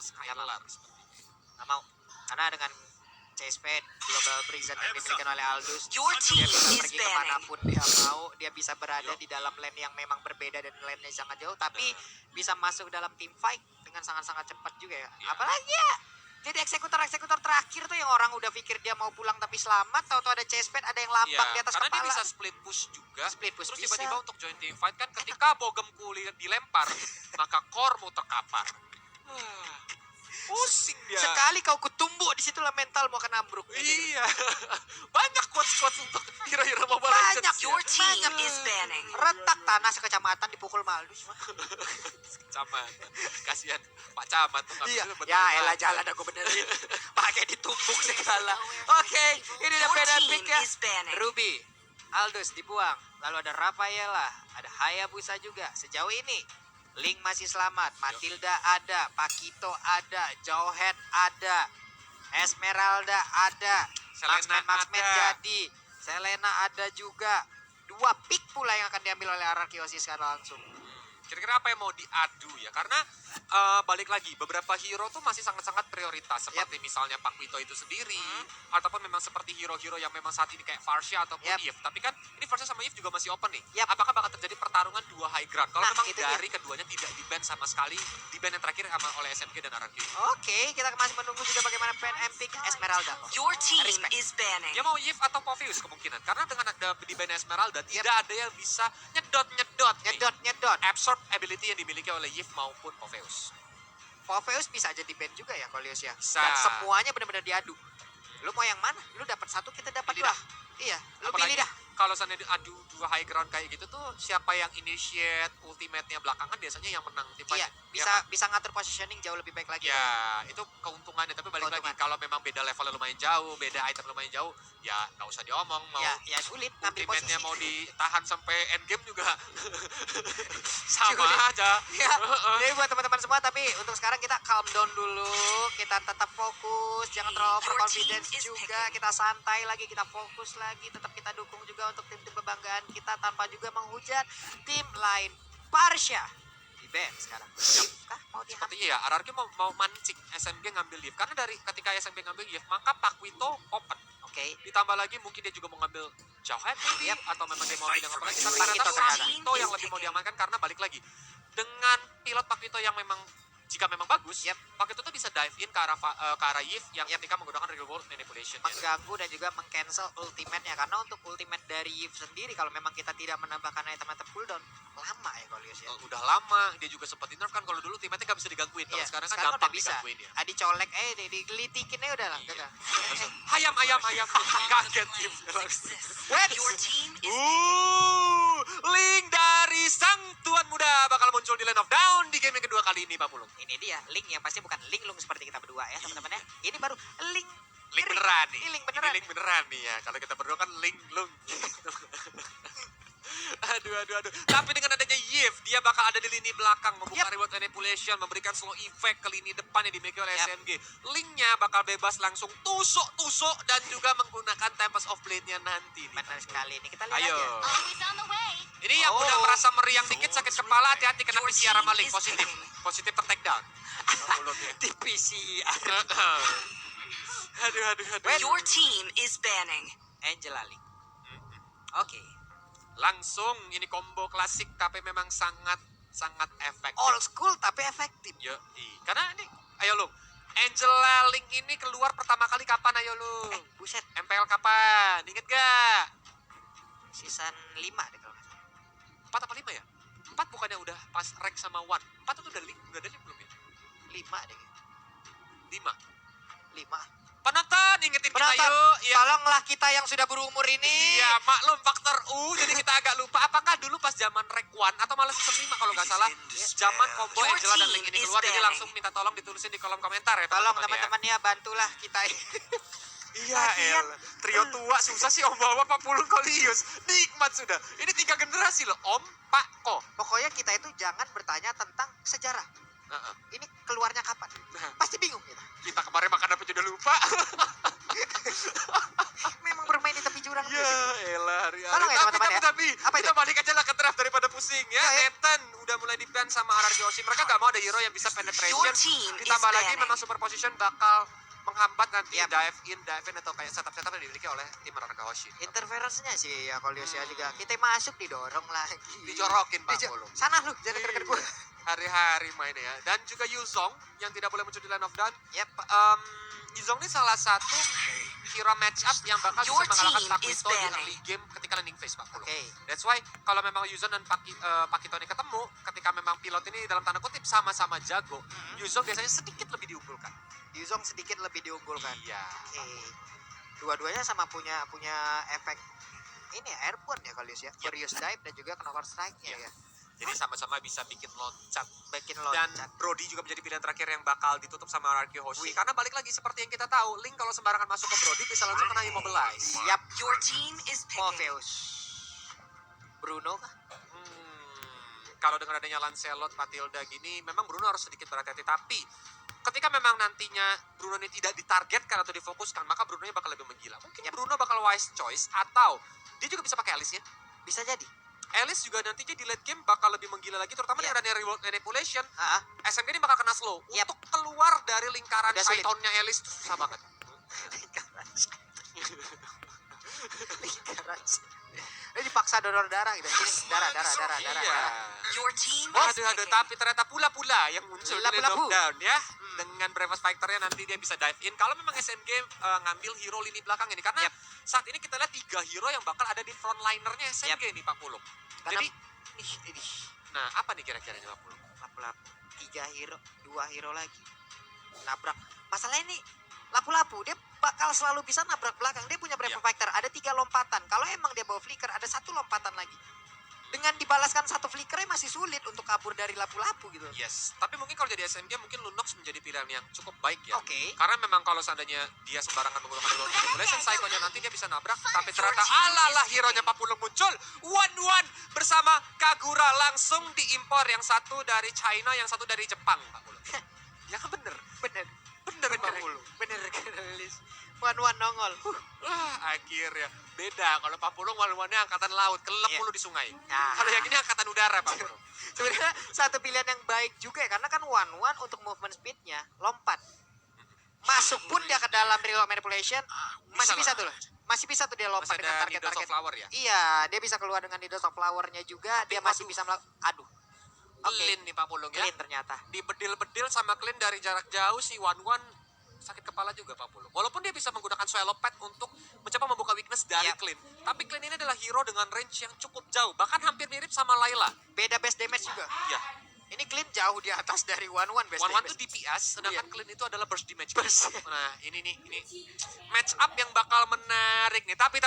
Skylar seperti itu. Nggak mau. Karena dengan Chesped, Global Prison yang dimiliki oleh Aldous, Your dia team bisa is pergi banning. kemanapun dia mau, dia bisa berada Yo. di dalam lane yang memang berbeda dan lane-nya sangat jauh, tapi bisa masuk dalam team fight dengan sangat-sangat cepat juga ya. Iya. Apalagi ya, jadi eksekutor terakhir tuh yang orang udah pikir dia mau pulang tapi selamat, tahu-tahu ada Chesped, ada yang lambang di atas karena kepala. dia bisa split push juga. Split push Terus bisa. tiba-tiba untuk join team fight kan ketika bogemku dilempar, maka core-mu terkapar. Pusing dia. Sekali kau kutumbuk, disitulah mental mau kena ambruk. Iya. Banyak quotes-quotes untuk hero-hero Mobile Banyak. Legends. Your team Banyak. is banning. Retak tanah sekecamatan dipukul Maldus. Camat. Kasihan Pak Camat tuh. Iya, habis itu ya beneran. elah jalan aku benerin. Pakai ditumbuk segala. Oke, ini udah Your beda team pick ya. is banning. Ruby, Aldous dibuang. Lalu ada Rafaela, ada Hayabusa juga. Sejauh ini Link masih selamat, Matilda ada, Pakito ada, Jawhead ada, Esmeralda ada, Selena Marksman ada. jadi, Selena ada juga. 2 pick pula yang akan diambil oleh Ararkiosis sekarang langsung. Kira-kira apa yang mau diadu ya? Karena balik lagi, beberapa hero tuh masih sangat-sangat prioritas. Seperti misalnya Pak Wito itu sendiri. Ataupun memang seperti hero-hero yang memang saat ini kayak Farsha ataupun Yap. Eve. Tapi kan ini Farsha sama Eve juga masih open nih. Yap. Apakah bakal terjadi pertarungan 2 high ground? Kalau Nah, memang itu dari keduanya tidak di-ban sama sekali. Di-ban yang terakhir sama oleh SMG dan RRQ. Oke, kita masih menunggu juga bagaimana PNM pick Esmeralda. Your team Respect. is banning. Ya mau Eve atau Pophius kemungkinan. Karena dengan ada di-ban Esmeralda, tidak ada yang bisa nyedot-nyedot. nih. Nyedot. Absorb ability yang dimiliki oleh Eve maupun Popheus. Popheus bisa jadi band juga ya Kolius ya. Bisa. Dan semuanya benar-benar diadu. Lu mau yang mana? Lu dapat satu, kita dapat Pilih 2. dah. Iya, lu Apalagi pilih dah. kalau sana adu 2 high ground kayak gitu tuh siapa yang initiate ultimate-nya belakangan biasanya yang menang tim Iya, fight. bisa bisa ngatur positioning jauh lebih baik lagi. Ya, itu keuntungannya. Tapi balik lagi, Keuntungan. kalau memang beda levelnya lumayan jauh, beda item lumayan jauh, ya nggak usah diomong. Mau Ya sulit ngambil ultimate-nya posisi. mau ditahan sampai endgame juga sama Sulit. aja. Ya, jadi buat teman-teman semua, tapi untuk sekarang kita calm down dulu, kita tetap fokus, jangan terlalu Your overconfidence team is juga, kita santai lagi, kita fokus lagi, tetap kita dukung juga untuk tim-tim kebanggaan kita tanpa juga menghujat tim lain. Parsha di band sekarang. Kah mau diambil? Sepertinya ya, RRQ mau mancing SMG ngambil Leaf. Karena dari ketika SMG ngambil Leaf, maka Pak Wito open. Oke. Ditambah lagi mungkin dia juga mau ngambil Jawhead maybe, Yep. atau memang dia mau bilang apa lagi. Tapi Pakito ternyata ternyata. Pak Wito yang lebih mau diamankan karena balik lagi. Dengan pilot Pak Wito yang memang jika memang bagus, Yep. Pak Wito tuh bisa dive in ke arah Yves yang ketika menggunakan real world manipulation. Ya. Mengganggu dan juga meng-cancel ultimate-nya, karena untuk ultimate dari Yves sendiri kalau memang kita tidak menambahkan item-item cooldown lama ya Kolius ya. Udah lama dia juga sempat di nerf kan. Kalau dulu timnya nggak bisa digangguin, kalau Iya, sekarang kan sekarang gampang udah bisa. digangguin ya. Dicolek digelitikin aja udah lah. Iya. Udah. Ayam kaget Yves. Your team is Link dari sang tuan muda bakal muncul di Land of Down di game yang kedua kali ini, Pak Pulung. Ini dia Link yang pasti bukan linglung seperti kita berdua ya teman-teman ya. Ini baru Link. Link beneran nih. Ini Link beneran. Ini Link beneran nih ya. Kalau kita berdua kan Link lung. Aduh. Tapi dengan adanya Yves, dia bakal ada di lini belakang, membuka reward manipulation, memberikan slow effect ke lini depan yang dimiliki oleh Yep. SMG. Linknya bakal bebas langsung tusuk dan juga menggunakan Tempest of Blade-nya nanti. nih. Benar sekali ini kita lihat Ayo. aja. Always on the way. Ini yang udah Oh. merasa meriang dikit sakit kepala, hati-hati kena Your PCR sama team Link. is Positif. winning. Positif ter-take down. Mulutnya. Di PCR. Aduh. Your team is banning. Angela Link. Oke. Langsung ini combo klasik tapi memang sangat efektif. Old school tapi efektif. Yo, karena ini, ayo lu, Angela Link ini keluar pertama kali kapan, ayo lu? Buset, MPL kapan? Inget gak? season 5 deh kalau nggak salah. 4 apa 5 ya? 4 bukannya udah pas rank sama 1? 4 itu udah Link, udah ada Link belum ya? 5 deh. 5. 5. Penonton, ingetin kita Penonton, yuk. Ya, tolonglah kita yang sudah berumur ini. iya, maklum faktor jadi kita agak lupa. Apakah dulu pas zaman rank 1 atau malah season 5 kalau nggak salah, zaman combo Your Angela dan team Link ini is keluar, jadi banning. langsung minta tolong ditulisin di kolom komentar ya Tolong teman-teman ya. teman-teman ya, bantulah kita. Iya, Lagian, trio tua susah sih Om bawa Pak Pulung Kolius. Nikmat sudah. Ini 3 generasi loh, Om, Pak, Ko. Pokoknya kita itu jangan bertanya tentang sejarah. Heeh. Ini keluarnya kapan? Nah. Pasti bingung kita. Kita kemarin makan apa sudah lupa. Memang bermain di tepi jurang. Ya elah, hari-hari. Tolong ya, teman-teman ya. Tapi Apa kita itu? balik aja lah ke draft daripada pusing ya. Ya, ya. Nathan udah udah mulai di-ban sama RRQ Hoshi. Mereka nggak mau ada hero yang bisa Your penetration. team is Ditambah lagi banning. memang super position bakal menghambat nanti Yap. dive in atau kayak setup-setup yang dimiliki oleh tim RRQ Hoshi. Interference-nya sih ya kalau Yosia juga. Kita masuk didorong lagi. Dijorokin Pak Dijo- Pulung. Sana lu, jangan deket-deket gua. Hari-hari mainnya ya. Dan juga Yuzong yang tidak boleh muncul di line of dawn. Yep. Yuzong ini salah satu hero match up yang bakal Your bisa mengalahkan team Pak is Wito di banning. early game ketika landing phase Pak Pulung. Oke. That's why kalau memang Yuzong dan Pakito ini ketemu, ketika memang pilot ini dalam tanda kutip sama-sama jago, Yuzong biasanya sedikit lebih diunggulkan. Yuzong sedikit lebih diunggulkan. Iya. Oke. Dua-duanya sama punya efek ini ya, airborne ya kalau Yosia. Furious dive dan juga knocker strike-nya ya. Jadi sama-sama bisa bikin loncat. Bikin Dan loncat. Brody juga menjadi pilihan terakhir yang bakal ditutup sama RRQ Hoshi. Wih. Karena balik lagi seperti yang kita tahu, Link kalau sembarangan masuk ke Brody bisa langsung kena immobilize. Yap. Your team is picking. Morpheus. Bruno kah? Kalau dengan adanya Lancelot, Matilda gini, memang Bruno harus sedikit berhati-hati. Tapi ketika memang nantinya Bruno ini tidak ditargetkan atau difokuskan, maka Bruno-nya bakal lebih menggila. Mungkin Bruno bakal wise choice atau dia juga bisa pakai Alice ya. Bisa jadi. Alice juga nantinya di late game bakal lebih menggila lagi, terutama Iya. dengan adanya reward manipulation. Ah, SMG ini bakal kena slow. Yap. Untuk keluar dari lingkaran Udah sulit. Shaitonnya Alice itu susah banget. lingkaran. Ini dipaksa donor darah gitu. Ini darah. Iya. Your team is Aduh, picking. tapi ternyata pula-pula yang muncul di Lapu-lapu. lockdown ya. Dengan Breakfast Fighter-nya nanti dia bisa dive in. Kalau memang SMG ngambil hero lini belakang ini. Karena Yap. saat ini kita lihat 3 hero yang bakal ada di frontlinernya SMG nih Pak Pulung. Karena Jadi, ini nah apa nih kira-kira nih Pak Pulung? lapu-lapu. 3 hero, 2 hero lagi. Nabrak. Masalahnya ini lapu-lapu dia bakal selalu bisa nabrak belakang. Dia punya Brave Iya. Fighter, ada 3 lompatan. Kalau emang dia bawa flicker, ada 1 lompatan lagi. Dengan dibalaskan 1 flickernya masih sulit untuk kabur dari lapu-lapu gitu. Yes, tapi mungkin kalau jadi SMG mungkin Lunox menjadi pilihan yang cukup baik ya. Oke. Karena memang kalau seandainya dia sembarangan menggunakan reload manipulation, Psycho-nya nanti dia bisa nabrak. Tapi ternyata alalah hero-nya Pak Pulung muncul. One bersama Kagura langsung diimpor. Yang satu dari China, yang satu dari Jepang Pak Pulung. Ya kan bener. Bener. Bener Pak Pulung. Bener rilis. Wan nongol. Akhirnya beda kalau Pak Pulung one-nya angkatan laut, kelep Iya. mulu di sungai. Nah. Kalau yang ini angkatan udara Pak Pulung. Sebenarnya satu pilihan yang baik juga ya, karena kan one untuk movement speednya lompat. Masuk pun dia ke dalam reload manipulation masih bisa tuh. Masih bisa tuh dia lompat Masih dengan ada Needles of target-target. Flower ya. Iya, dia bisa keluar dengan Needles of Flower-nya juga, dia masih waduh. bisa melakukan aduh. Oke, Clean nih Pak Pulung ya. clean ternyata. Dibedil-bedil sama Clean dari jarak jauh si One sakit kepala juga Pak Pulung. Walaupun dia bisa menggunakan swallow pad untuk mencoba membuka weakness dari Yap. Clean. Tapi Clean ini adalah hero dengan range yang cukup jauh. Bahkan hampir mirip sama Layla. Beda base damage juga. Ya, Ini clean jauh di atas dari base One damage. itu DPS, sedangkan Iya. Clean itu adalah burst damage. Burst. Nah, ini match up yang bakal menarik nih. Tapi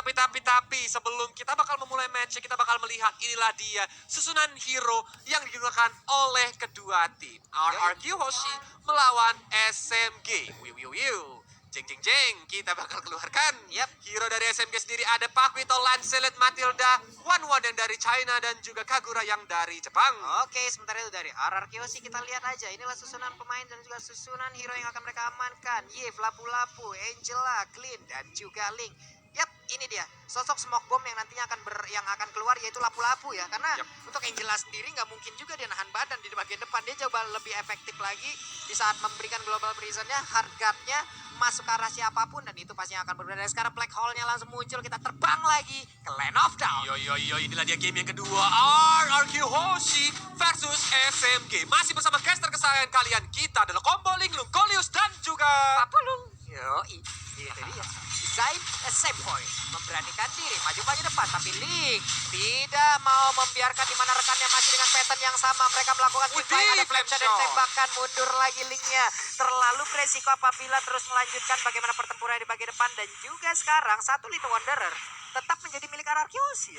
sebelum kita bakal memulai match, kita bakal melihat inilah dia susunan hero yang digunakan oleh kedua tim. RRQ Hoshi melawan SMG. Wiu. Jeng, kita bakal keluarkan. Yap. Hero dari SMG sendiri ada Paquito, Lancelot, Matilda, One yang dari China, dan juga Kagura yang dari Jepang. Oke, sementara itu dari RRQ sih kita lihat aja. Inilah susunan pemain dan juga susunan hero yang akan mereka amankan. Yves, Lapu-Lapu, Angela, Clean, dan juga Link. Yap, ini dia sosok smoke bomb yang nantinya yang akan keluar yaitu Lapu-Lapu ya. Karena Yap. untuk Angela sendiri nggak mungkin juga dia nahan badan di bagian depan. Dia coba lebih efektif lagi di saat memberikan global prisonnya, hard guard-nya masuk ke arah siapapun, dan itu pasti akan berbeda. Dan sekarang black hole-nya langsung muncul, kita terbang lagi ke Land of Dawn. Yo, inilah dia game yang kedua. RRQ Hoshi versus SMG. Masih bersama caster kesayangan kalian. Kita adalah Combo Link, Lungkolius, dan juga Papulung. Yoi, itu dia. Zain Sempoy memberanikan diri maju ke depan, tapi Link tidak mau membiarkan di mana rekannya masih dengan pattern yang sama. Mereka melakukan Widih, quick ada flame shot dan flame shot. tembakan, mundur lagi Linknya. Terlalu beresiko apabila terus melanjutkan bagaimana pertempuran di bagian depan, dan juga sekarang satu Little Wanderer tetap menjadi milik RRQ Hoshi.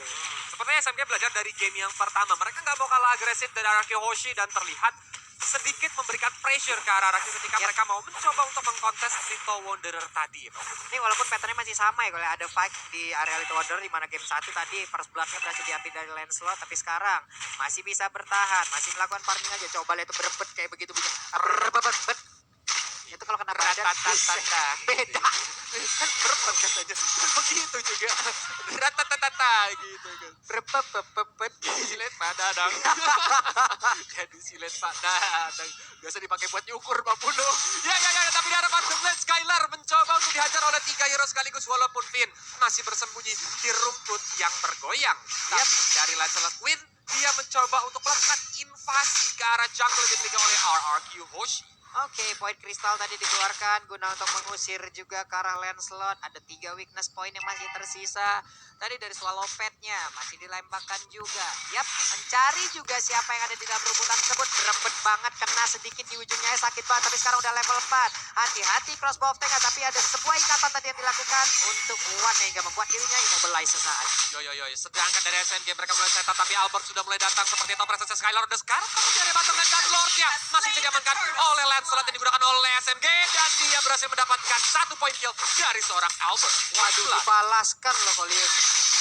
sepertinya SMG belajar dari game yang pertama. Mereka nggak mau kalah agresif dari RRQ Hoshi dan terlihat sedikit memberikan pressure ke arah RRQ ketika Yap. mereka mau mencoba untuk mengkontes Little Wanderer tadi. Ini walaupun patternnya masih sama ya, kalau ada fight di area Little Wanderer di mana game 1 tadi first bloodnya berhasil diambil dari Lancelot, tapi sekarang masih bisa bertahan, masih melakukan farming aja. Coba lihat itu berebet kayak begitu. Berebet. Itu kalau kena badan Ratatatata. beda. Kan berbet katanya. Kan begitu juga. Ratatatata tata gitu kan. Berpepepepet. Silet Pak Dadang. Jadi silet Pak Dadang. Biasa dipakai buat nyukur Pak Puno. Ya, tapi di hadapan Glen Skylar mencoba untuk dihajar oleh 3 hero sekaligus walaupun Finn masih bersembunyi di rumput yang bergoyang. Tapi dari Lancelot Queen, dia mencoba untuk melakukan invasi ke arah jungle yang dimiliki oleh RRQ Hoshi. Oke, poin kristal tadi dikeluarkan guna untuk mengusir juga ke arah Lancelot. Ada 3 weakness point yang masih tersisa. Tadi dari Swallow Pet-nya masih dilemparkan juga. Yap, mencari juga siapa yang ada di dalam rumputan tersebut. Berebet banget, kena sedikit di ujungnya, sakit banget. Tapi sekarang udah level 4. Hati-hati crossbow of Tenga, tapi ada sebuah ikatan tadi yang dilakukan untuk One hingga membuat dirinya immobilize sesaat. Yo. Sedangkan dari SMG mereka mulai setup, tapi Albert sudah mulai datang seperti itu. Presence Skylar udah sekarang tapi dari Butterland dan Lordnya masih bisa diamankan oleh Lancelot yang digunakan oleh SMG dan dia berhasil mendapatkan 1 poin kill dari seorang Albert. Waduh, dibalaskan loh kalau lihat.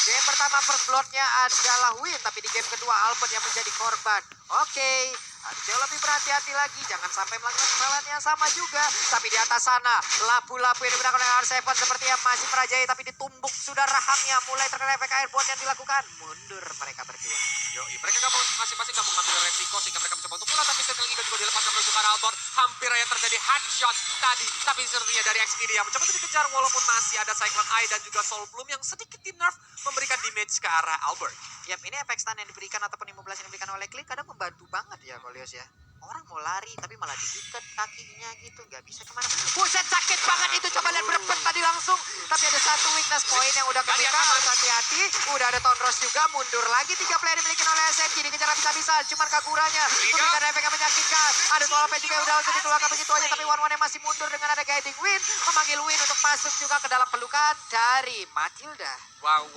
Game pertama first blood-nya adalah Win, tapi di game kedua Albert yang menjadi korban. Oke, harus jauh lebih berhati-hati lagi, jangan sampai melakukan kesalahan yang sama juga. Tapi di atas sana, labu-labu yang digunakan oleh R7 seperti yang masih merajai, tapi ditumbuk sudah rahangnya. Mulai terkena efek airborne yang dilakukan. Mundur mereka berdua. Mereka masing-masing gak mau ngambil resiko sehingga mereka mencoba untuk pulang, tapi Sentinel Eagle juga dilepaskan menuju ke arah Albert. Hampir aja terjadi headshot tadi, tapi sepertinya dari Xperia mencoba untuk dikejar walaupun masih ada Cyclone Eye dan juga Soul Bloom yang sedikit di nerf memberikan damage ke arah Albert. Yap, ini efek stun yang diberikan ataupun immobilize yang diberikan oleh Click kadang membantu banget ya Kolios ya. Orang mau lari tapi malah diikat kakinya gitu, nggak bisa kemana. Buset, sakit banget itu, coba lihat berepet tadi langsung. Tapi ada 1 weakness point yang udah kebuka, harus hati-hati. Udah ada Tonros juga, mundur lagi 3 player dimiliki oleh SMG, dikejar habis-habisan. Cuman Kaguranya memberikan efek yang menyakitkan. Ada Swallow juga udah langsung dikeluarkan begitu aja, tapi One yang masih mundur dengan ada guiding Win, memanggil Win untuk masuk juga ke dalam pelukan dari Matilda. Wow.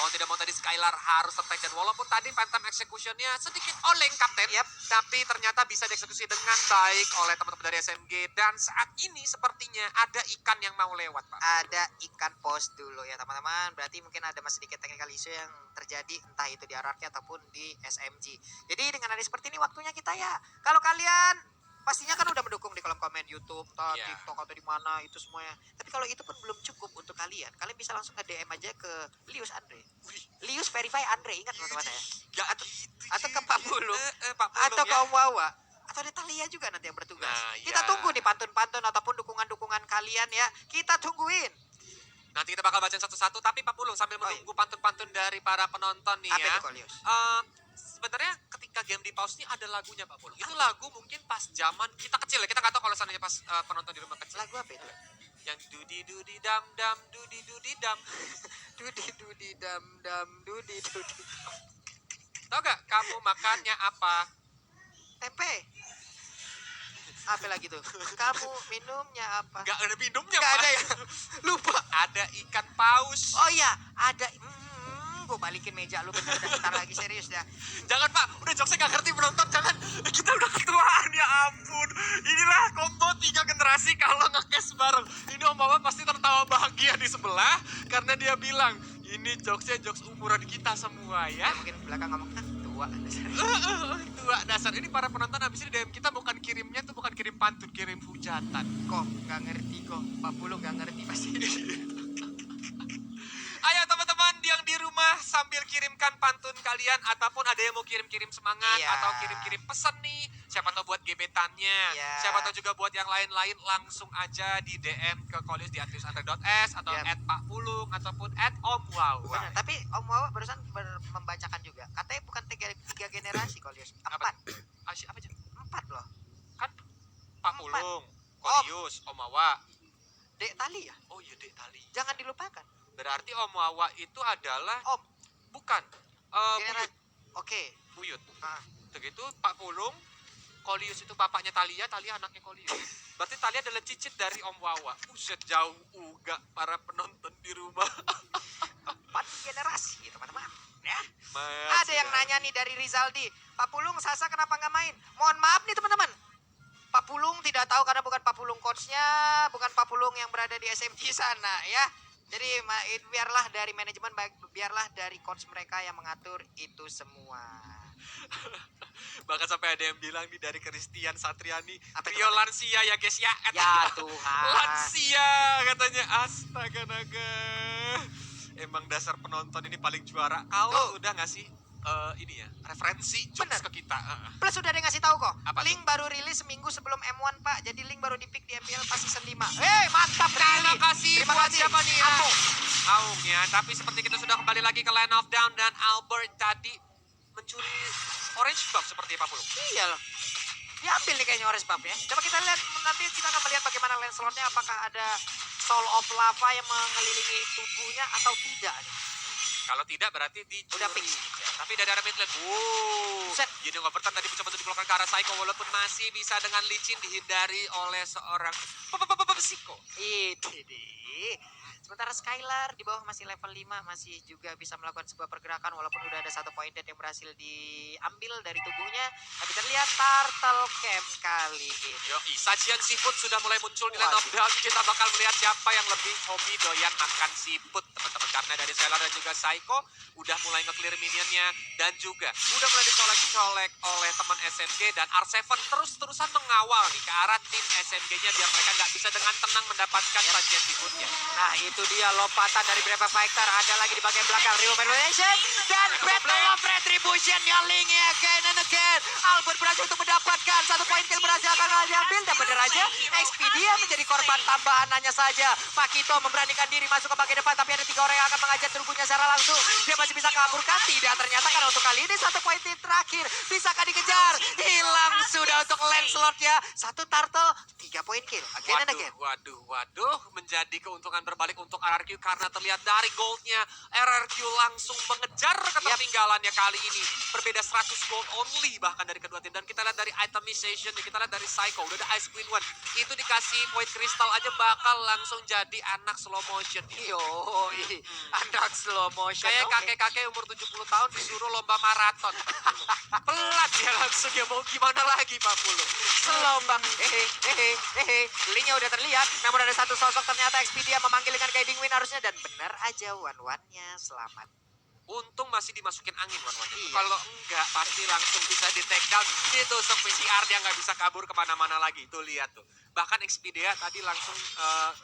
Mau tidak mau tadi Skylar harus tertek dan walaupun tadi Phantom Execution-nya sedikit oleng Kapten. Yap. Tapi ternyata bisa dieksekusi dengan baik oleh teman-teman dari SMG. Dan saat ini sepertinya ada ikan yang mau lewat, Pak. Ada ikan pos dulu ya teman-teman. Berarti mungkin ada masih sedikit technical issue yang terjadi entah itu di RRQ ataupun di SMG. Jadi dengan ada seperti ini waktunya kita ya. Kalau kalian pastinya kan udah mendukung di kolom komen YouTube, Iya. TikTok atau di mana itu semuanya. Tapi kalau itu pun belum cukup untuk kalian bisa langsung ke DM aja ke Lius Andre. Lius Verify Andre, ingat teman-teman ya. Atau ke Pak Pulung, Pak Pulung atau ya. ke Om Wawa. Atau ada Talia juga nanti yang bertugas. Nah, Kita iya. tunggu nih pantun-pantun ataupun dukungan-dukungan kalian ya. Kita tungguin. Nanti kita bakal bacain satu-satu, tapi Pak Pulung sambil Oh, iya. menunggu pantun-pantun dari para penonton nih Apa ya. itu Kolius? Sebenarnya ketika game di pause ini ada lagunya Pak Pulung. Itu lagu mungkin pas zaman kita kecil ya. Kita nggak tahu kalau seandainya pas penonton di rumah kecil. Lagu apa itu? Yang dudi dam dam dudi dam. Dudi dam dam dudi. Tahu gak kamu makannya apa? Tempe. Apa lagi tuh? Kamu minumnya apa? Gak ada minumnya Nggak Pak. ada ya? Lupa. Ada ikan paus. Oh iya, ada. Gue balikin meja lu bener dah, ntar lagi serius dah. Jangan Pak, udah jokesnya gak ngerti penonton, jangan. Kita udah ketuaan, ya ampun. Inilah combo 3 generasi kalau nge-cast bareng. Ini Om Wawan pasti tertawa bahagia di sebelah, karena dia bilang, ini jokesnya jokes umuran kita semua ya. Mungkin belakang ngomong tua. Tua dasar, ini para penonton habis ini DM kita bukan kirimnya tuh bukan kirim pantun, kirim hujatan. Kok gak ngerti kok, Pak Pulung gak ngerti pasti. Ayo teman-teman yang di rumah sambil kirimkan pantun kalian ataupun ada yang mau kirim-kirim semangat Iya. atau kirim-kirim pesan nih. Siapa tahu buat gebetannya, Iya. siapa tahu juga buat yang lain-lain langsung aja di DM ke Kolius di @liusandre.s atau Yap. @pakpulung ataupun @omwawa. Bener, tapi Om Wawa barusan membacakan juga. Katanya bukan tiga generasi Kolius, 4. Apa aja? 4 loh. Kan Pak Pulung, Om. Kolius, Om Wawa. Dek Tali ya, Oh iya Dek Tali. jangan dilupakan. Berarti Om Wawa itu adalah Om. bukan Generasi. Buyut. Oke. Buyut. Ah. Begitu Pak Pulung, Kolius itu bapaknya Talia, Talia anaknya Kolius. Berarti Talia adalah cicit dari Om Wawa. Buset, jauh uga para penonton di rumah. 4 generasi teman-teman ya. Mas, Ada yang nanya nih dari Rizaldi, Pak Pulung Sasa kenapa nggak main? Mohon maaf nih teman-teman, Pak Pulung tidak tahu karena bukan Pak Pulung coachnya, bukan Pak Pulung yang berada di SMG sana ya. Jadi biarlah dari manajemen, biarlah dari coach mereka yang mengatur itu semua. Bahkan sampai ada yang bilang nih dari Christian Satriani, Apa itu, trio Pak? lansia ya guys ya. Ya Tuhan. Lansia katanya, astaga naga. Emang dasar penonton ini paling juara. Kalau udah ngasih ini ya, referensi jokes Bener. ke kita. Plus udah ada yang ngasih tahu kok. Apa Link baru rilis seminggu sebelum M1 Pak. Jadi Link baru di pick di MPL pas season 5. Mantap kali. Terima kasih Terima buat kasih. siapa nih ya? Ampun. Aung ya, tapi seperti kita sudah kembali lagi ke line of down dan Albert tadi mencuri orange buff seperti Pak Pulung. Iya loh. Diambil nih kayaknya orange buff ya. Coba kita lihat, nanti kita akan melihat bagaimana Lancelotnya, apakah ada soul of lava yang mengelilingi tubuhnya atau tidak nih. Kalau tidak berarti dicuri. Udah fix. Ya, tapi dari arah mid lane. Set. Jadi overturn tadi mencoba untuk dikeluarkan ke arah Psycho walaupun masih bisa dengan licin dihindari oleh seorang Psycho. Itu deh. Sementara Skylar di bawah masih level 5, masih juga bisa melakukan sebuah pergerakan walaupun udah ada satu point dead yang berhasil diambil dari tubuhnya. Tapi terlihat Turtle Camp kali ini. Yoi, sajian seafood sudah mulai muncul di line of down. Kita bakal melihat siapa yang lebih hobi doyan makan seafood, teman-teman. Karena dari Skylar dan juga Psycho udah mulai nge-clear minionnya dan juga udah mulai dicolek-colek oleh teman SNG dan R7 terus-terusan mengawal nih ke arah tim SNG-nya biar mereka nggak bisa dengan tenang mendapatkan sajian seafoodnya. Nah itu dia lompatan dari Brave Fighter. Ada lagi di bagian belakang Rio Revelation. Dan Battle of Retribution Link again and again. Albert berhasil untuk mendapatkan satu poin kill, berhasil akan diambil. Dan benar aja Expedia menjadi korban tambahan hanya saja. Pakito memberanikan diri masuk ke bagian depan. Tapi ada 3 orang yang akan mengajar tubuhnya secara langsung. Dia masih bisa kaburkan. Tidak, ternyata karena untuk kali ini satu poin terakhir. Bisakah dikejar? Hilang sudah untuk Lancelotnya. Satu turtle, 3 poin kill. Again and again. Waduh, menjadi keuntungan berbalik untuk RRQ karena terlihat dari goldnya RRQ langsung mengejar ketertinggalannya kali ini. Berbeda 100 gold only bahkan dari kedua tim. Dan kita lihat dari itemization, kita lihat dari Psycho, udah ada Ice Queen One. Itu dikasih void crystal aja bakal langsung jadi anak slow motion. Anak slow motion. Kayak Oke. kakek-kakek umur 70 tahun disuruh lomba maraton. Pelat ya langsung ya, mau gimana lagi Pak Pulung. Selombang. Linknya udah terlihat. Namun ada satu sosok ternyata Expedia memanggil dengan guiding win harusnya. Dan benar aja one-one-nya selamat. Untung masih dimasukin angin Wan-Wan. Iya. Kalau enggak pasti langsung bisa di take down. Ditusuk PCR dia nggak bisa kabur kemana-mana lagi. Tuh lihat tuh. Bahkan Expedia tadi langsung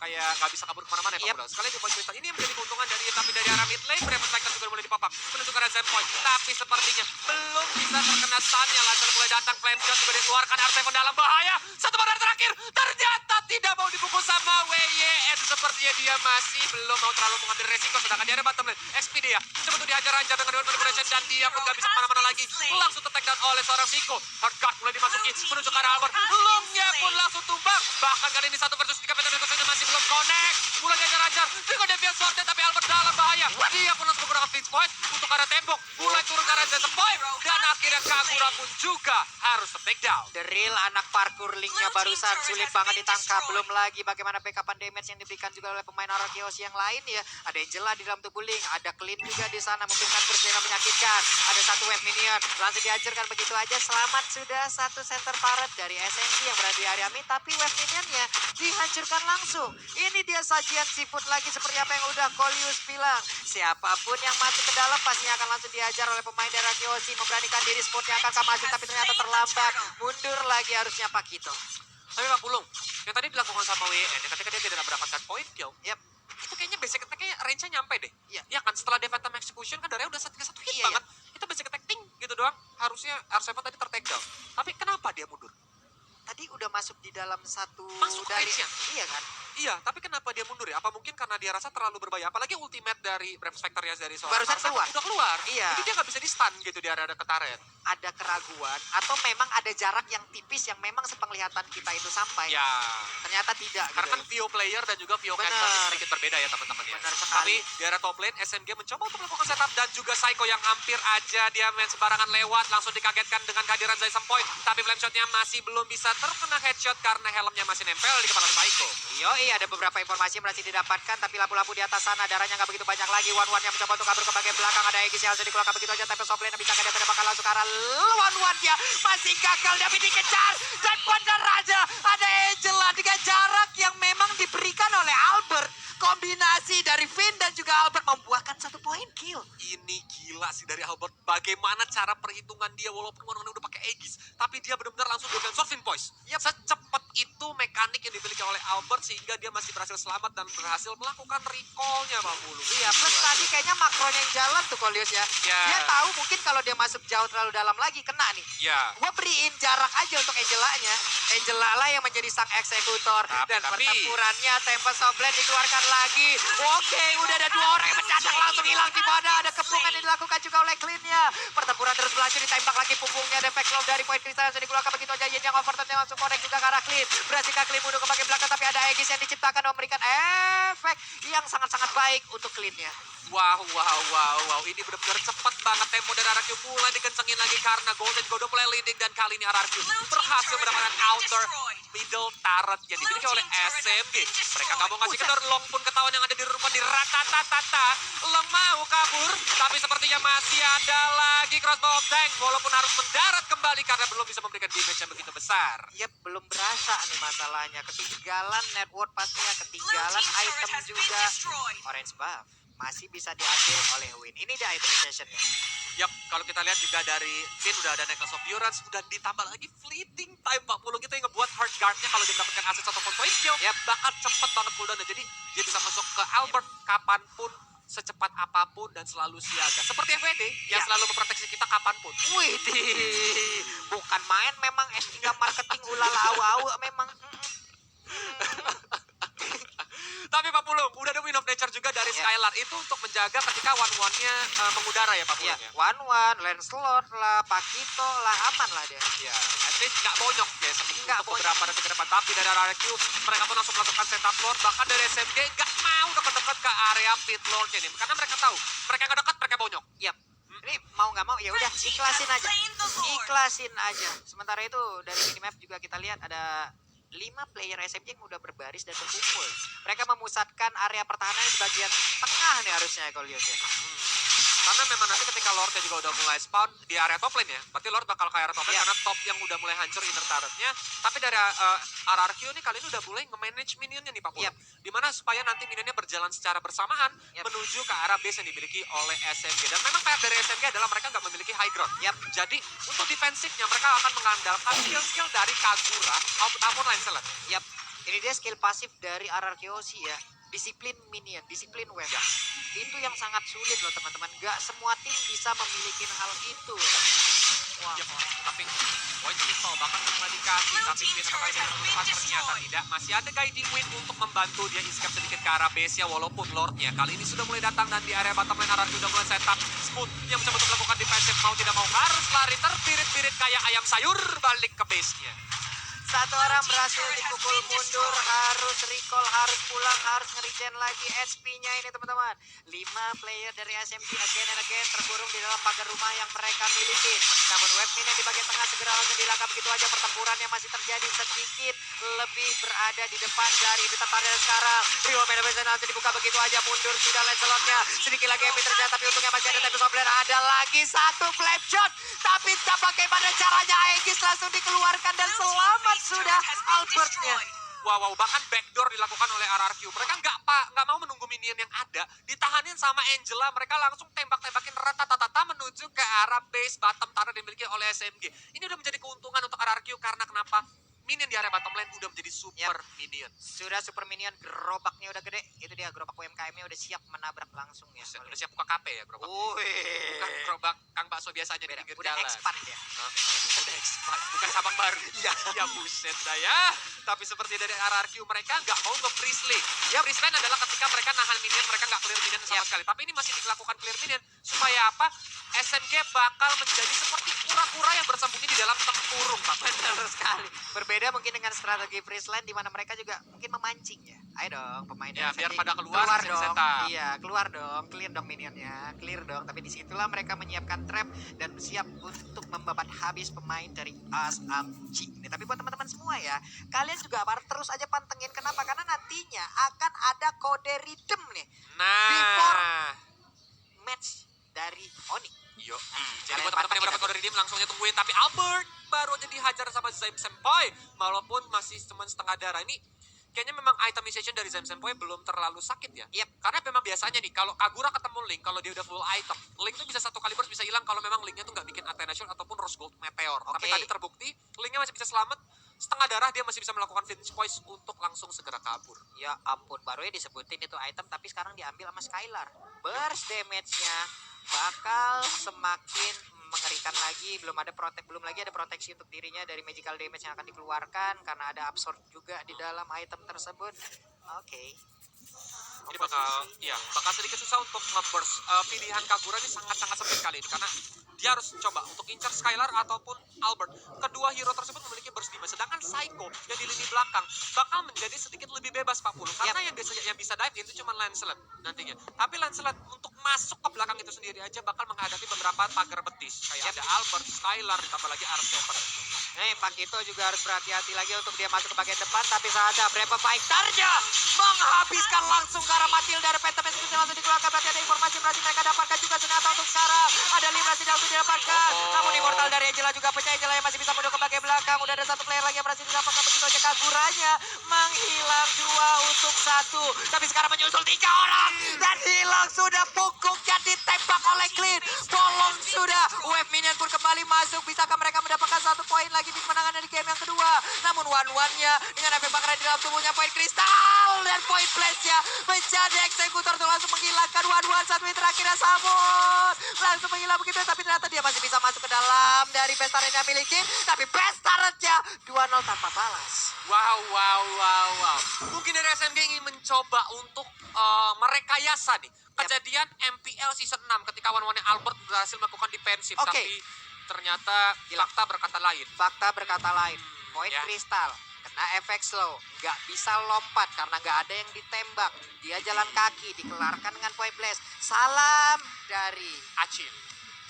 kayak nggak bisa kabur kemana-mana ya Pak Bro. Sekali di point crystal ini yang menjadi keuntungan dari tapi dari arah mid lane. Brave Fighter juga mulai dipop up menuju ke arah Zen Point. Tapi sepertinya belum bisa terkena stunnya. Lancar mulai datang. Flame shot juga dikeluarkan. R7 dalam bahaya. Satu badan terakhir. Ternyata tidak mau dipukul sama WYN. Sepertinya dia masih belum mau terlalu mengambil resiko. Sedangkan di area bottom lane. Expedia coba tuh dihajar-hajar dengan Dewan Manipulation. Dan dia pun gak bisa kemana-mana lagi. Langsung ter-take down oleh seorang Psycho. Hard guard mulai dimasuki. Menuju ke arah Albert. Lungnya pun langsung tumbang. Bahkan kali ini 1 versus 3 Peter masih belum connect. Mulai dihajar-hajar. Dengan Deviant Swordnya tapi Albert dalam bahaya. Dia pun langsung menggunakan Fleet Point untuk arah tembok. Mulai turun ke arah Jason Point. Dan akhirnya Kagura pun juga harus ter-take down. The real anak parkour linknya barusan sulit banget ditangkap. Belum lagi bagaimana backupan damage yang diberikan juga oleh pemain Aura Chaos yang lain ya. Ada Angela di dalam tubuh Link. Ada Clean juga di sana memberikan burst yang menyakitkan. Ada satu wave minion. Langsung dihancurkan begitu aja. Selamat sudah satu center turret dari SNC yang berada di area mid. Tapi wave minionnya dihancurkan langsung. Ini dia sajian seafood lagi seperti apa yang udah Kolius bilang. Siapapun yang masuk ke dalam pastinya akan langsung dihajar oleh pemain dari Kyoshi. Memberanikan diri spotnya akan masuk tapi ternyata terlambat. Mundur lagi harusnya Pakito. Tapi Pak Pulung, yang tadi dilakukan sama WN, ketika dia tidak mendapatkan point kill, Yap. itu kayaknya basic attack-nya range-nya nyampe deh. Iya. Ya kan, setelah Phantom Execution kan darahnya udah satu hit Iya, banget. Itu basic attack ting gitu doang. Harusnya R7 tadi ter-take down. Tapi kenapa dia mundur? Tadi udah masuk di dalam satu Masuk dari range-nya? iya kan? Iya, tapi kenapa dia mundur ya? Apa mungkin karena dia rasa terlalu berbahaya? Apalagi ultimate dari Brave Spectre ya dari seorang Barusan R7 keluar. udah keluar. Iya. Jadi dia nggak bisa di-stun gitu di area dekat turret. Ada keraguan atau memang ada jarak yang tipis yang memang sepenglihatan kita itu sampai. Ya, Ternyata tidak karena kan gitu. Vio player dan juga Vio Bener. character sedikit berbeda ya teman-teman ya. Benar sekali. Tapi di area top lane SNG mencoba untuk melakukan setup dan juga Psycho yang hampir aja dia main sembarangan lewat langsung dikagetkan dengan kehadiran Zaisam Point. Tapi flame shotnya masih belum bisa terkena headshot karena helmnya masih nempel di kepala Psycho. Yoi, ada beberapa informasi yang berhasil didapatkan tapi lampu-lampu di atas sana darahnya nggak begitu banyak lagi. One yang mencoba untuk kabur ke bagian belakang. Ada Aegis yang langsung dikeluarkan begitu aja tapi top lane bisa nggak dapat bakal langsung ke arah one masih gagal tapi dikejar dan benar aja ada Angela dengan jarak yang memang diberikan oleh Albert. Kombinasi dari Finn dan juga Albert membuahkan satu poin kill. Ini gila sih dari Albert. Bagaimana cara perhitungan dia walaupun orang udah pakai Aegis. Tapi dia benar-benar langsung dengan Sorfin Poise. Secepat itu mekanik yang dimiliki oleh Albert sehingga dia masih berhasil selamat dan berhasil melakukan recall-nya Pak Bulu. Iya, plus tadi kayaknya makronya yang jalan tuh Kolius ya. Ya. Dia tahu mungkin kalau dia masuk jauh terlalu dalam lagi kena nih. Ya. Gua beriin jarak aja untuk Angela-nya. Angela lah yang menjadi sang eksekutor. Dan Tapi- pertempurannya Tempest of Blade dikeluarkan lagi. Oke, udah ada 2 orang yang mendadak langsung hilang di mana. Ada kepungan yang dilakukan juga oleh Clean-nya. Pertempuran terus berlanjut, ditembak lagi punggungnya. Ada backload dari poin kristal yang dikeluarkan begitu aja. Yin yang overturn yang langsung connect juga ke arah Clean. Berhasilkah Clean mundur ke bagian belakang, tapi ada Aegis yang diciptakan dan memberikan efek yang sangat-sangat baik untuk Clean-nya. Wow. Ini benar-benar cepat banget tempo dari RRQ mulai dikencengin lagi karena Golden udah mulai leading dan kali ini RRQ berhasil mendapatkan outer middle turret yang dimiliki oleh SMG. Mereka nggak mau ngasih kendor, Long pun ketahuan yang ada di rumah di rata-tata. Long mau kabur, tapi sepertinya masih ada lagi crossbow tank walaupun harus mendarat kembali karena belum bisa memberikan damage yang begitu besar. Yep, belum berasa nih masalahnya. Ketinggalan network pastinya, ketinggalan item juga. Orange buff masih bisa diambil oleh Win. Ini dia item sessionnya. Yap, kalau kita lihat juga dari Finn udah ada Necklace of Durance, udah ditambah lagi fleeting time 40 gitu yang ngebuat hard guard-nya kalau dia mendapatkan aset ataupun point kill, bakal cepet banget cooldown-nya. Jadi dia bisa masuk ke Albert kapanpun, secepat apapun dan selalu siaga. Seperti FWD yang selalu memproteksi kita kapanpun. Wih, bukan main memang S3 marketing ulala awu-awu memang. Tapi Pak Pulung, udah ada Win of Nature juga dari Skylar. Itu untuk menjaga ketika one-one-nya mengudara ya Pak Pulung ya? One-one, Lancelot lah, Pakito lah, aman lah dia. Ya, at least nggak bonyok ya Nggak untuk beberapa detik ke depan. Tapi dari RRQ, mereka pun langsung melakukan setup lord. Bahkan dari SMG nggak mau deket-deket ke area pit lordnya nih. Karena mereka tahu, mereka nggak dekat, mereka bonyok. Yap. Ini mau nggak mau ya udah ikhlasin aja. Ikhlasin aja. Sementara itu dari minimap juga kita lihat ada 5 player SMG yang udah berbaris dan berkumpul. Mereka memusatkan area pertahanan di bagian tengah nih harusnya kalau lihat ya. Karena memang nanti ketika Lordnya juga udah mulai spawn di area top lane ya. Berarti Lord bakal ke area top lane karena top yang udah mulai hancur inner turretnya. Tapi dari RRQ nih kali ini udah mulai nge-manage minionnya nih Pak Pul. Dimana supaya nanti minionnya berjalan secara bersamaan menuju ke arah base yang dimiliki oleh SMG. Dan memang PR dari SMG adalah mereka nggak memiliki high ground. Jadi untuk defensifnya mereka akan mengandalkan skill-skill dari Kagura maupun Lancelot. Ini dia skill pasif dari RRQOC ya. Disiplin minion, disiplin wave. Itu yang sangat sulit loh teman-teman. Gak semua tim bisa memiliki hal itu. Wah. Tapi point pistol bahkan cuma dikasih, tapi Queen apakah dia terlepas? Ternyata tidak. Masih ada guiding wind untuk membantu dia escape sedikit ke arah base-nya walaupun Lordnya kali ini sudah mulai datang dan di area bottom lane RRQ sudah mulai setup. Smooth yang mencoba untuk melakukan defensive mau tidak mau harus lari terpirit-pirit kayak ayam sayur balik ke base-nya. Satu orang berhasil dipukul mundur, harus recall, harus pulang, harus nge-regen lagi HP-nya ini teman-teman. 5 player dari SMG again and again terkurung di dalam pagar rumah yang mereka miliki. Namun web minion di bagian tengah segera langsung dilangkap begitu aja. Pertempuran yang masih terjadi sedikit lebih berada di depan dari Bitatarnya sekarang. Rio Mendoza langsung dibuka begitu aja, mundur sudah Lancelotnya. Sedikit lagi MP terjadi tapi untungnya masih ada Tempest of Blade. Ada lagi satu flap shot, tapi tak bagaimana caranya Aegis langsung dikeluarkan dan selamat sudah Albertnya. Wow, bahkan backdoor dilakukan oleh RRQ. Mereka nggak mau menunggu minion yang ada, ditahanin sama Angela. Mereka langsung tembak-tembakin rata-tata menuju ke arah base bottom turret yang dimiliki oleh SMG. Ini udah menjadi keuntungan untuk RRQ karena kenapa? Minion di area bottom lane udah menjadi super minion. Sudah super minion, gerobaknya udah gede. Itu dia gerobak UMKM-nya udah siap menabrak langsung ya. Udah siap buka KP ya gerobak. Bukan gerobak Kang Bakso biasanya di pinggir udah jalan. expand ya. Udah expand, bukan cabang baru. Ya buset dah ya. Tapi seperti dari RRQ mereka nggak mau nge-freeze lane. Freeze lane adalah ketika mereka nahan minion, mereka nggak clear minion sama sekali. Tapi ini masih dilakukan clear minion supaya apa? SMG bakal menjadi seperti kura-kura yang bersembunyi di dalam tempurung, Pak. Benar sekali. Berbeda mungkin dengan strategi freeze line di mana mereka juga mungkin memancing ya. Ayo dong pemain Ya, SMG, biar pada keluar dong. setup. Iya, keluar dong, clear dong minionnya, clear dong. Tapi disitulah mereka menyiapkan trap dan siap untuk membabat habis pemain dari SMG. Ini tapi buat teman-teman semua ya, kalian juga harus terus aja pantengin. Kenapa? Karena nantinya akan ada kode redeem nih. Before match dari Oni. Yo, jadi buat teman-teman yang mendapat kode redeem langsung aja tungguin. Tapi Albert baru aja dihajar sama Zaim Senpai, walaupun masih cuma setengah darah. Ini kayaknya memang itemization dari Zaim Senpai belum terlalu sakit ya. Karena memang biasanya nih kalau Kagura ketemu Link, kalau dia udah full item, Link tuh bisa satu kali burst bisa hilang kalau memang Linknya tuh nggak bikin Athena Shield ataupun Rose Gold Meteor. Tapi tadi terbukti Linknya masih bisa selamat setengah darah dia masih bisa melakukan vintage poise untuk langsung segera kabur. Ya ampun, barunya disebutin itu item tapi sekarang diambil sama Skylar. Burst damage-nya bakal semakin mengerikan lagi. Belum lagi ada proteksi untuk dirinya dari magical damage yang akan dikeluarkan karena ada absorb juga di dalam item tersebut. Oke. Ini bakal sedikit susah untuk nge-burst. Pilihan Kagura ini sangat-sangat sempit kali ini karena dia harus coba untuk incar Skylar ataupun Albert. Kedua hero tersebut memiliki burst damage, sedangkan Psycho yang di lini belakang bakal menjadi sedikit lebih bebas 40 karena yang bisa dive itu cuma Lancelot nantinya. Tapi Lancelot untuk masuk ke belakang itu sendiri aja bakal menghadapi beberapa pagar betis kayak ada Albert, Skylar, ditambah lagi R7. Nih, Pakito juga harus berhati-hati lagi untuk dia masuk ke bagian depan. Tapi saat ada Brave Fighter-nya menghabiskan langsung ke arah Matilda. Ada Pentamis bisa langsung dikeluarkan. Berarti ada informasi berarti mereka dapatkan juga senjata untuk sekarang. Ada 5 tidak untuk didapatkan. Namun Immortal dari Angela juga pecah. Angela yang masih bisa menuju ke bagian belakang. Udah ada satu player lagi yang berhasil didapatkan. Begitu aja Kaguranya menghilang 2 untuk 1. Tapi sekarang menyusul 3 orang. Dan hilang sudah punggungnya ditembak oleh Clean. Bolong sudah. Wave minion pun kembali masuk. Bisakah mereka mendapatkan 1 poin lagi di kemenangan di game yang kedua? Namun one-one-nya dengan efek bakaran di dalam tubuhnya poin kristal dan poin place-nya menjadi eksekutor untuk langsung menghilangkan one-one. 1 menit terakhirnya Samon langsung menghilang begitu, tapi ternyata dia masih bisa masuk ke dalam dari best talent yang miliki. Tapi best talent-nya 2-0 tanpa balas. Wow. Mungkin dari SMG ingin mencoba untuk merekayasa nih kejadian MPL season 6 ketika one-one Albert berhasil melakukan defensif. Oke. Tapi ternyata fakta berkata lain. Fakta berkata lain. Poin Ya. kristal kena efek slow, nggak bisa lompat karena nggak ada yang ditembak. Dia jalan kaki, dikelarkan dengan poin blast. Salam dari Acil.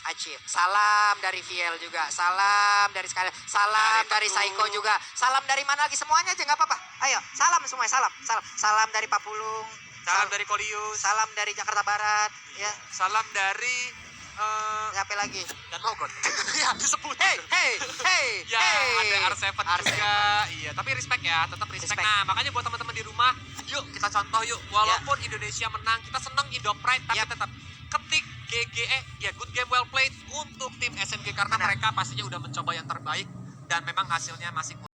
Acip, salam dari Viel juga, salam dari Skylar, salam dari Teguh. Psycho juga, salam dari mana lagi, semuanya aja nggak apa-apa. Ayo, salam semuanya, salam dari Papulung, Salam dari Kolius. salam dari Jakarta Barat, ya, Salam dari siapa lagi? dan Mogot. Ya, disebut. Hey, Ya, ada R7 juga. Iya, tapi respect ya, tetap respect. Respect. Nah, makanya buat teman-teman di rumah, yuk kita contoh yuk. Walaupun Indonesia menang, kita senang Indo Pride, tapi tetap ketik GGE, ya good game well played untuk tim SMG karena Benar. mereka pastinya udah mencoba yang terbaik dan memang hasilnya masih